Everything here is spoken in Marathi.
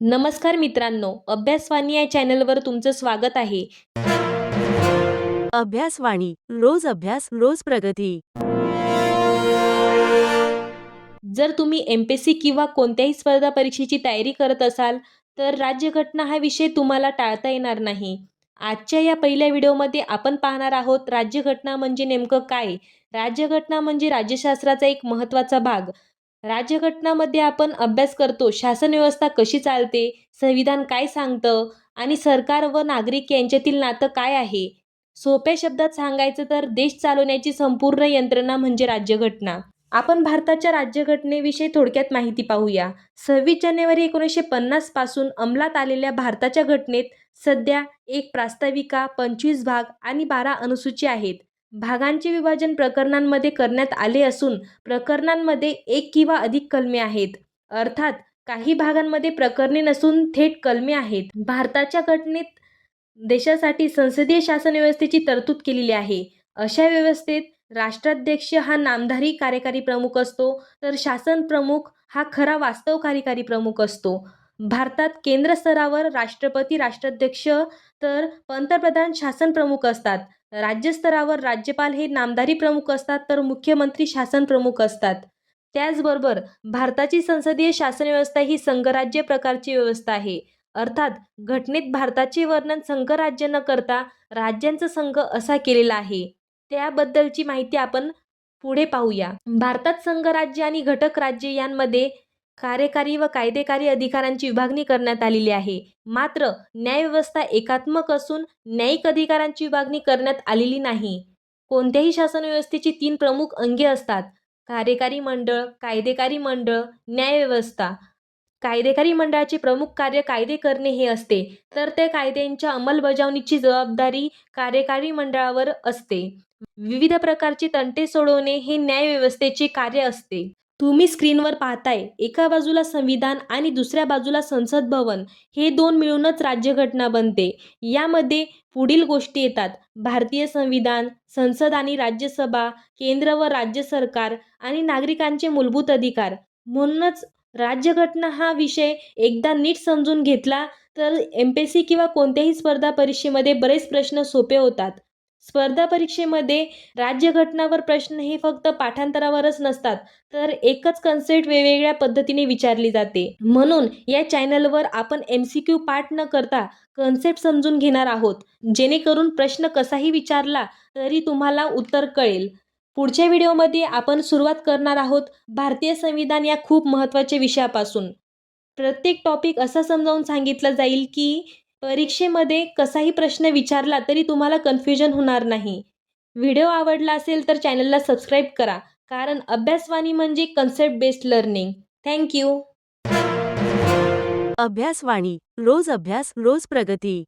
नमस्कार मित्रांनो, अभ्यासवाणी या चॅनलवर तुमचं स्वागत आहे. अभ्यासवाणी रोज अभ्यास रोज प्रगती. जर तुम्ही एमपीएससी किंवा कोणत्याही स्पर्धा परीक्षेची तयारी करत असाल, तर राज्यघटना हा विषय तुम्हाला टाळता येणार नाही. आजच्या या पहिल्या व्हिडिओमध्ये आपण पाहणार आहोत राज्यघटना म्हणजे नेमकं काय? राज्यघटना म्हणजे राज्यशास्त्राचा एक महत्त्वाचा भाग. राज्यघटनामध्ये आपण अभ्यास करतो शासन व्यवस्था कशी चालते, संविधान काय सांगतं आणि सरकार व नागरिक यांच्यातील नातं काय आहे. सोप्या शब्दात सांगायचं तर देश चालवण्याची संपूर्ण यंत्रणा म्हणजे राज्यघटना. आपण भारताच्या राज्यघटनेविषयी थोडक्यात माहिती पाहूया. 26 जानेवारी 1950 पासून अंमलात आलेल्या भारताच्या घटनेत सध्या एक प्रास्ताविका, 25 भाग आणि 12 अनुसूची आहेत. भागांचे विभाजन प्रकरणांमध्ये करण्यात आले असून प्रकरणांमध्ये एक किंवा अधिक कलमे आहेत. अर्थात काही भागांमध्ये प्रकरणे नसून थेट कलमे आहेत. भारताच्या घटनेत देशासाठी संसदीय शासन व्यवस्थेची तरतूद केलेली आहे. अशा व्यवस्थेत राष्ट्राध्यक्ष हा नामधारी कार्यकारी प्रमुख असतो, तर शासन प्रमुख हा खरा वास्तव कार्यकारी प्रमुख असतो. भारतात केंद्र स्तरावर राष्ट्रपती राष्ट्राध्यक्ष तर पंतप्रधान शासन प्रमुख असतात. राज्य स्तरावर राज्यपाल हे नामधारी प्रमुख असतात, तर मुख्यमंत्री शासन प्रमुख असतात. त्याचबरोबर भारताची संसदीय शासन व्यवस्था ही संघराज्य प्रकारची व्यवस्था आहे. अर्थात घटनेत भारताचे वर्णन संघराज्य न करता राज्यांचा संघ असा केलेला आहे. त्याबद्दलची माहिती आपण पुढे पाहूया. भारतात संघराज्य आणि घटक राज्य यांमध्ये कार्यकारी व कायदेकारी अधिकारांची विभागणी करण्यात आलेली आहे. मात्र न्यायव्यवस्था एकात्मक असून न्यायिक अधिकारांची विभागणी करण्यात आलेली नाही. कोणत्याही शासन व्यवस्थेची 3 प्रमुख अंगे असतात: कार्यकारी मंडळ, कायदेकारी मंडळ, न्यायव्यवस्था. कायदेकारी मंडळाचे प्रमुख कार्य कायदे करणे हे असते, तर त्या कायद्यांच्या अंमलबजावणीची जबाबदारी कार्यकारी मंडळावर असते. विविध प्रकारचे तंटे सोडवणे हे न्यायव्यवस्थेचे कार्य असते. तुम्ही स्क्रीनवर पाहताय, एका बाजूला संविधान आणि दुसऱ्या बाजूला संसद भवन, हे 2 मिळूनच राज्यघटना बनते. यामध्ये पुढील गोष्टी येतात: भारतीय संविधान, संसद आणि राज्यसभा, केंद्र व राज्य सरकार आणि नागरिकांचे मूलभूत अधिकार. म्हणूनच राज्यघटना हा विषय एकदा नीट समजून घेतला तर एमपीएससी किंवा कोणत्याही स्पर्धा परीक्षेमध्ये बरेच प्रश्न सोपे होतात. स्पर्धा परीक्षेमध्ये राज्यघटनावर प्रश्न हे फक्त पाठांतरावरच नसतात, तर एकच कन्सेप्ट वेगवेगळ्या पद्धतीने विचारली जाते. म्हणून या चॅनलवर आपण MCQ पाठ न करता कन्सेप्ट समजून घेणार आहोत, जेणेकरून प्रश्न कसाही विचारला तरी तुम्हाला उत्तर कळेल. पुढच्या व्हिडिओमध्ये आपण सुरुवात करणार आहोत भारतीय संविधान या खूप महत्त्वाच्या विषयापासून. प्रत्येक टॉपिक असा समजावून सांगितला जाईल की परीक्षेमध्ये कसाही प्रश्न विचारला तरी तुम्हाला कन्फ्युजन होणार नाही. व्हिडिओ आवडला असेल तर चॅनलला सबस्क्राईब करा, कारण अभ्यासवाणी म्हणजे कन्सेप्ट बेस्ड लर्निंग. थँक्यू. अभ्यासवाणी रोज अभ्यास रोज प्रगती.